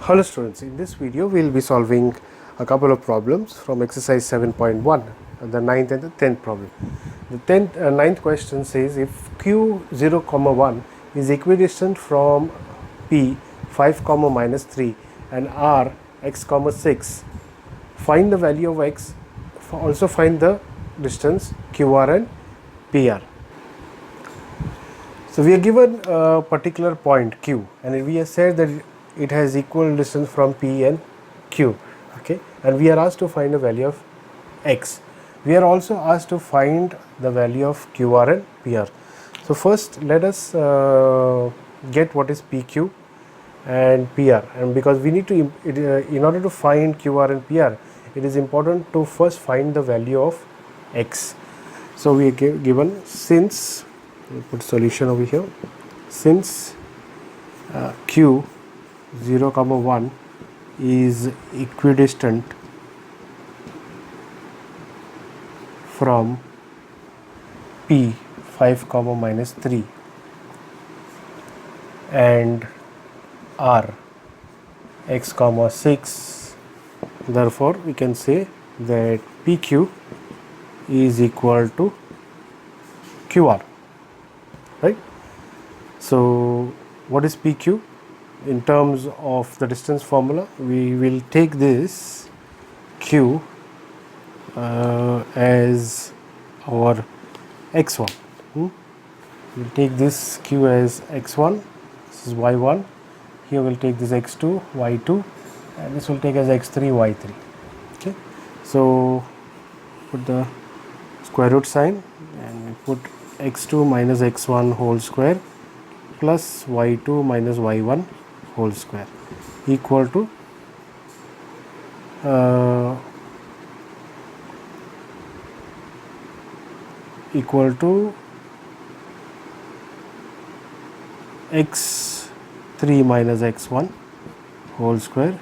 Hello students, in this video we will be solving a couple of problems from exercise 7.1, the 9th and the 10th problem. The 9th question says if Q0, 1 is equidistant from P 5, minus 3 and R x, 6, find the value of x, also find the distance QR and PR. So we are given a particular point Q and we have said that it has equal distance from P and Q, okay, and we are asked to find the value of x. We are also asked to find the value of QR and PR. So first let us get what is PQ and PR, and because we need to in order to find QR and PR, it is important to first find the value of x. So we are given, since, put solution over here, since Q 0, 1 is equidistant from P 5, minus 3 and R x, 6, therefore we can say that PQ is equal to QR, right? So what is PQ? In terms of the distance formula, we will take this Q as our x1. We'll take this Q as x1, this is y1, here we'll take this x2, y2, and this will take as x3, y3. Okay, so put the square root sign and we put x2 minus x1 whole square plus y2 minus y1 whole square equal to x3 minus x1 whole square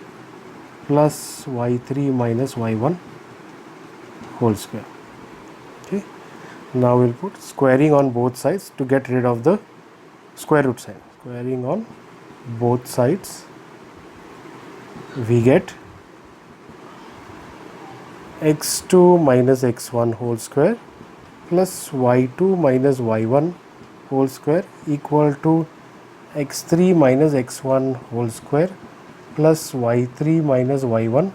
plus y3 minus y1 whole square. Okay, now we'll put squaring on both sides to get rid of the square root sign. Squaring on both sides, we get x2 minus x1 whole square plus y2 minus y1 whole square equal to x3 minus x1 whole square plus y3 minus y1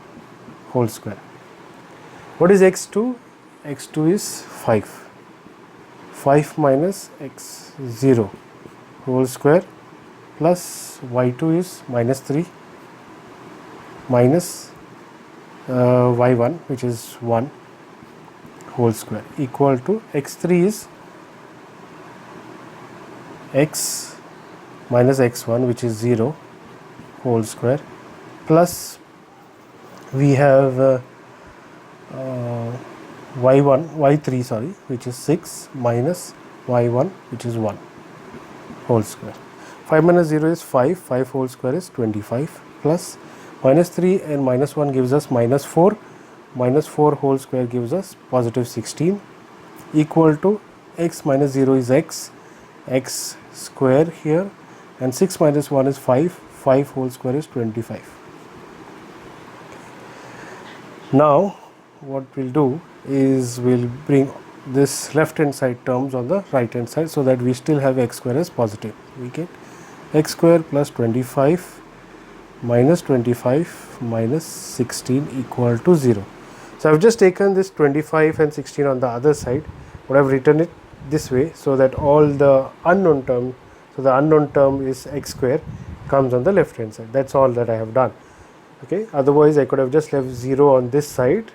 whole square. What is x2? x2 is 5. 5 minus x0 whole square plus y2 is minus 3 minus y1, which is 1 whole square equal to x3 is x minus x1, which is 0 whole square, plus we have y3 which is 6 minus y1, which is 1 whole square. 5 minus 0 is 5, 5 whole square is 25, plus minus 3 and minus 1 gives us minus 4, minus 4 whole square gives us positive 16 equal to x minus 0 is x square here, and 6 minus 1 is 5, 5 whole square is 25. Now what we'll do is we'll bring this left hand side terms on the right hand side so that we still have x square as positive. We get x square plus 25 minus 25 minus 16 equal to 0. So I've just taken this 25 and 16 on the other side, but I've written it this way so that all the unknown term, so the unknown term is x square, comes on the left hand side. That's all that I have done. Okay, otherwise I could have just left 0 on this side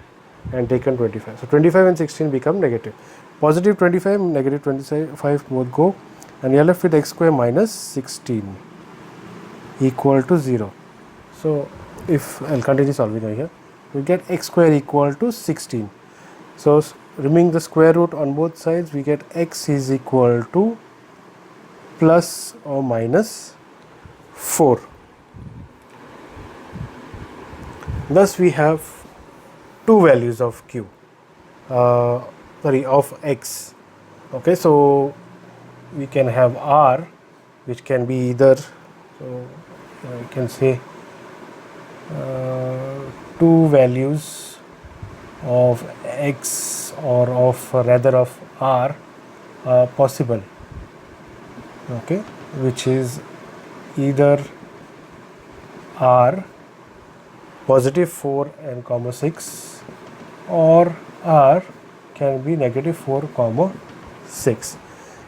and taken 25. So 25 and 16 become negative. Positive 25 and negative 25 both go, and you are left with x square minus 16 equal to 0. So if I'll continue solving over here, we get x square equal to 16. So removing the square root on both sides, we get x is equal to plus or minus 4. Thus we have two values of q, of x. Okay, so we can have r, which can be either, so you can say two values of x or of rather of r possible, okay, which is either r positive 4 and comma 6 or r can be negative 4 comma 6.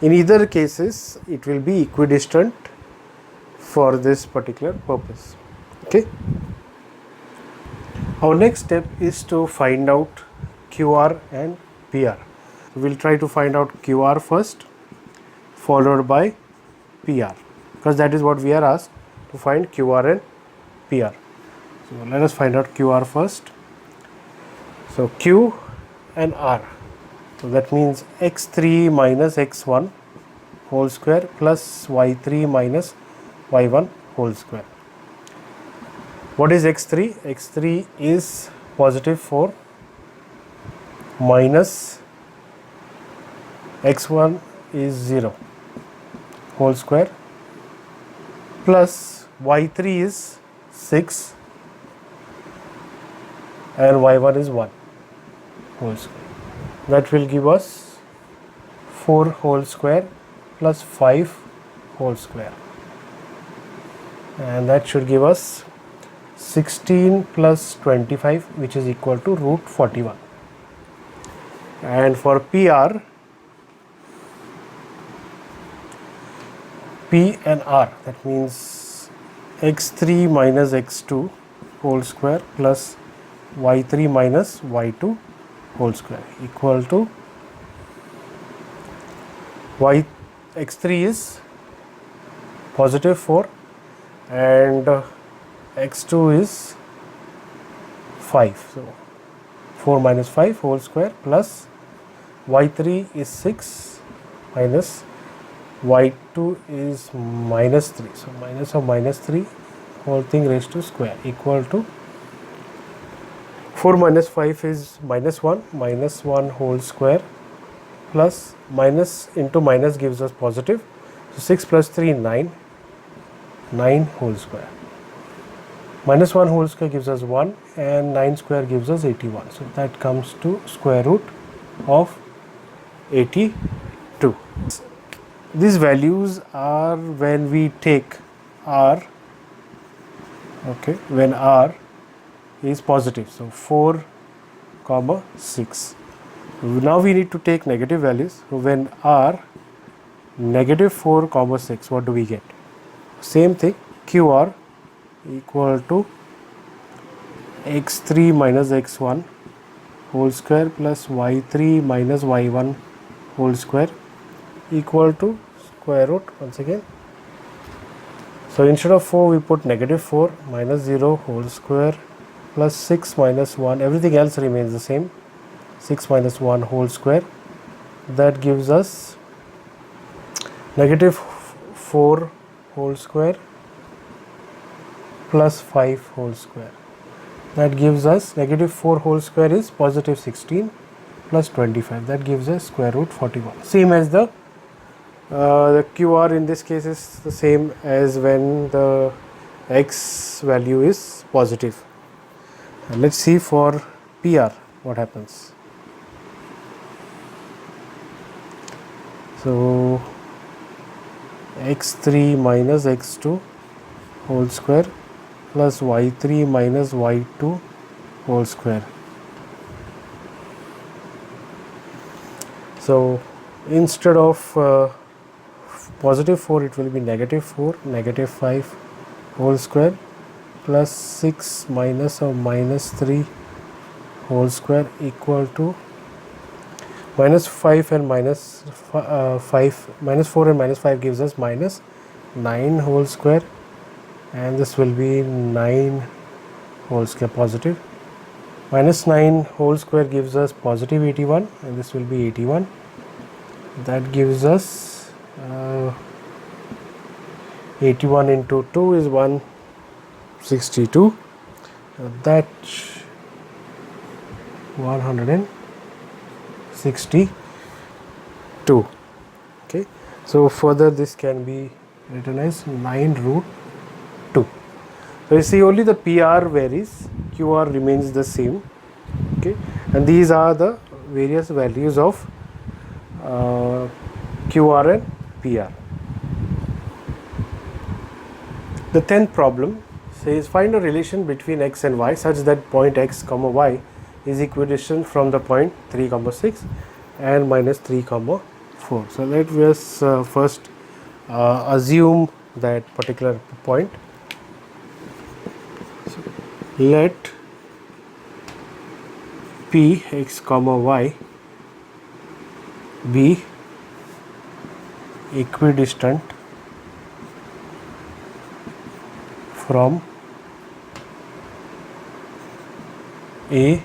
In either cases it will be equidistant for this particular purpose. Okay. Our next step is to find out QR and PR. We will try to find out QR first, followed by PR, because that is what we are asked to find, QR and PR. So let us find out QR first. So Q and R. So that means x3 minus x1 whole square plus y3 minus y1 whole square. What is x3? x3 is positive 4 minus x1 is 0 whole square plus y3 is 6 and y1 is 1 whole square. That will give us 4 whole square plus 5 whole square, and that should give us 16 plus 25, which is equal to root 41. And for PR, P and R, that means x3 minus x2 whole square plus y3 minus y2 whole square equal to x3 is positive 4 and x2 is 5. So 4 minus 5 whole square plus y3 is 6 minus y2 is minus 3. So minus of minus 3 whole thing raised to square equal to 4 minus 5 is minus 1 whole square plus minus into minus gives us positive. So 6 plus 3 9 whole square. Minus 1 whole square gives us 1 and 9 square gives us 81. So that comes to square root of 82. These values are when we take r, okay, when r is positive. So 4 comma 6. Now we need to take negative values. So when r negative 4 comma 6, what do we get? Same thing, QR equal to x3 minus x1 whole square plus y3 minus y1 whole square equal to square root once again. So instead of 4 we put negative 4 minus 0 whole square plus 6 minus 1, everything else remains the same, 6 minus 1 whole square. That gives us negative 4 whole square plus 5 whole square. That gives us negative 4 whole square is positive 16 plus 25. That gives us square root 41. Same as the QR in this case is the same as when the x value is positive. And let's see for PR what happens. So x3 minus x2 whole square plus y3 minus y2 whole square. So instead of positive 4 it will be negative 4, negative 5 whole square plus 6 minus of minus 3 whole square equal to minus 5 and minus 5, minus 4 and minus 5 gives us minus 9 whole square, and this will be 9 whole square positive. Minus 9 whole square gives us positive 81, and this will be 81. That gives us 81 into 2 is 162. That 162. Okay, so further this can be written as 9 root 2. So you see only the PR varies, QR remains the same. Okay, and these are the various values of QR and PR. The 10th problem says find a relation between x and y such that point x comma y is equidistant from the point 3 comma 6 and minus 3 comma 4. So let us first assume that particular point. So let p x comma y be equidistant from A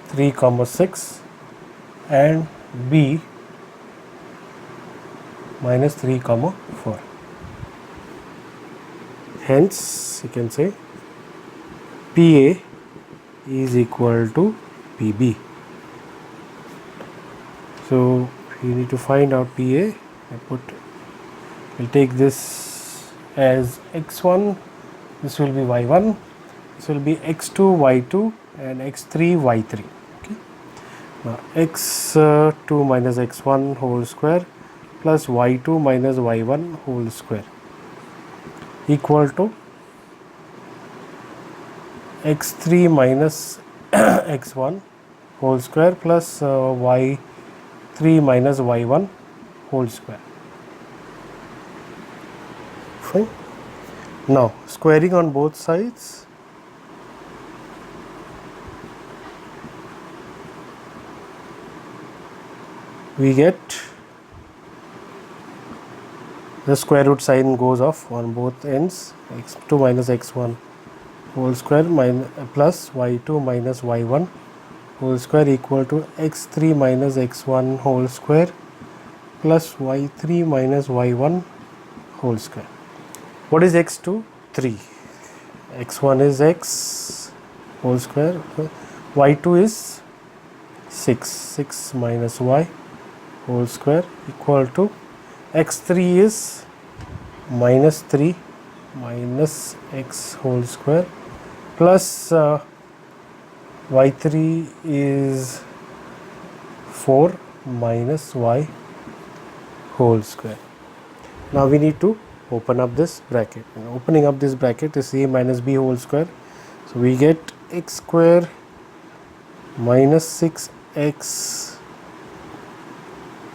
3 comma 6 and B minus 3 comma 4. Hence you can say PA is equal to PB. So you need to find out PA. We'll take this as x1, this will be y1, this will be x2 y2 and x3 y3. Okay. Now x2 minus x1 whole square plus y2 minus y1 whole square equal to x3 minus x1 whole square plus y3 minus y1 whole square. Fine. Now squaring on both sides, we get the square root sign goes off on both ends. X2 minus x1 whole square plus y2 minus y1 whole square equal to x3 minus x1 whole square plus y3 minus y1 whole square. What is x2? 3. x1 is x whole square. y2 is 6. 6 minus y whole square equal to x3 is minus 3 minus x whole square plus y3 is 4 minus y whole square. Now we need to open up this bracket. Opening up this bracket is a minus b whole square. So we get x square minus 6x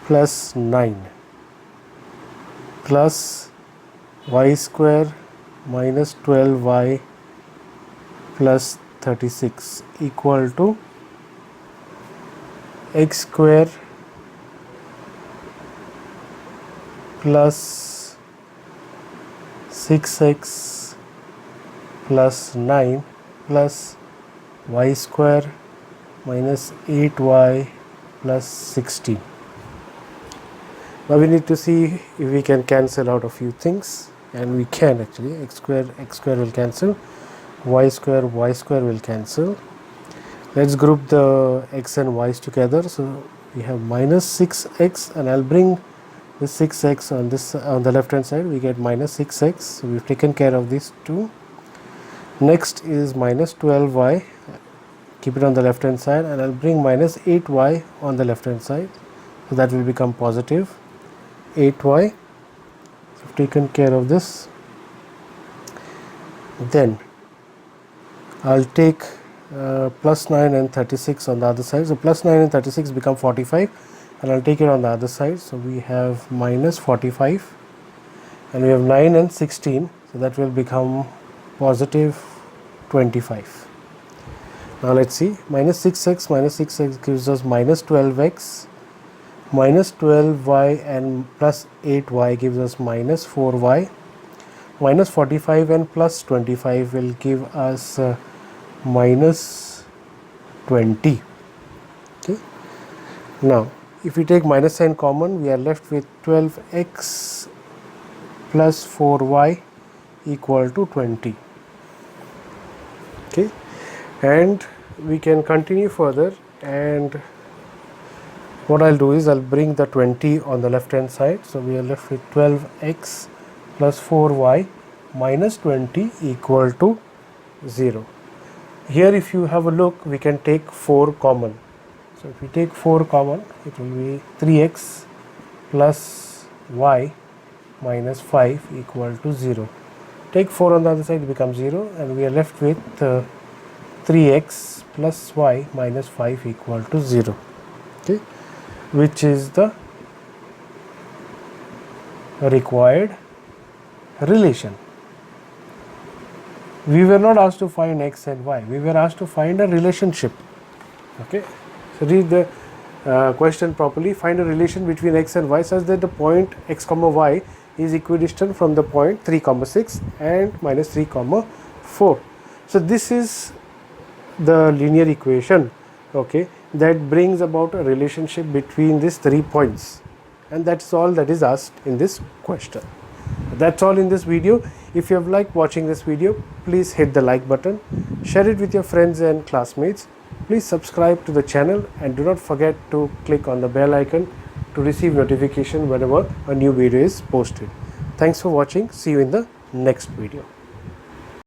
plus 9 plus y square minus 12y plus 36 equal to x square plus 6x plus 9 plus y square minus 8y plus 16. Now we need to see if we can cancel out a few things, and we can actually. X square will cancel, y square will cancel. Let's group the x and y's together. So we have minus 6x, and I'll bring the 6x on the left hand side. We get minus 6x. So we've taken care of these two. Next is minus 12y. Keep it on the left hand side, and I'll bring minus 8y on the left hand side. So that will become positive 8y. So I've taken care of this. Then I'll take plus 9 and 36 on the other side. So plus 9 and 36 become 45, and I'll take it on the other side. So we have minus 45, and we have 9 and 16. So that will become positive 25. Now let's see, minus 6x gives us minus 12x, minus 12y and plus 8y gives us minus 4y, minus 45 and plus 25 will give us minus 20. Okay. Now if we take minus sign common, we are left with 12x plus 4y equal to 20. Okay. And we can continue further, and what I'll do is I'll bring the 20 on the left hand side. So we are left with 12x plus 4y minus 20 equal to 0. Here if you have a look, we can take 4 common. So if we take 4 common, it will be 3x plus y minus 5 equal to 0. Take 4 on the other side, it becomes 0, and we are left with 3x plus y minus 5 equal to 0, okay, which is the required relation. We were not asked to find x and y, we were asked to find a relationship. Okay, so read the question properly. Find a relation between x and y such that the point x comma y is equidistant from the point 3 comma 6 and minus 3 comma 4. So this is the linear equation, okay, that brings about a relationship between these 3 points, and that's all that is asked in this question. That's all in this video. If you have liked watching this video, please hit the like button, share it with your friends and classmates. Please subscribe to the channel and do not forget to click on the bell icon to receive notification whenever a new video is posted. Thanks for watching. See you in the next video.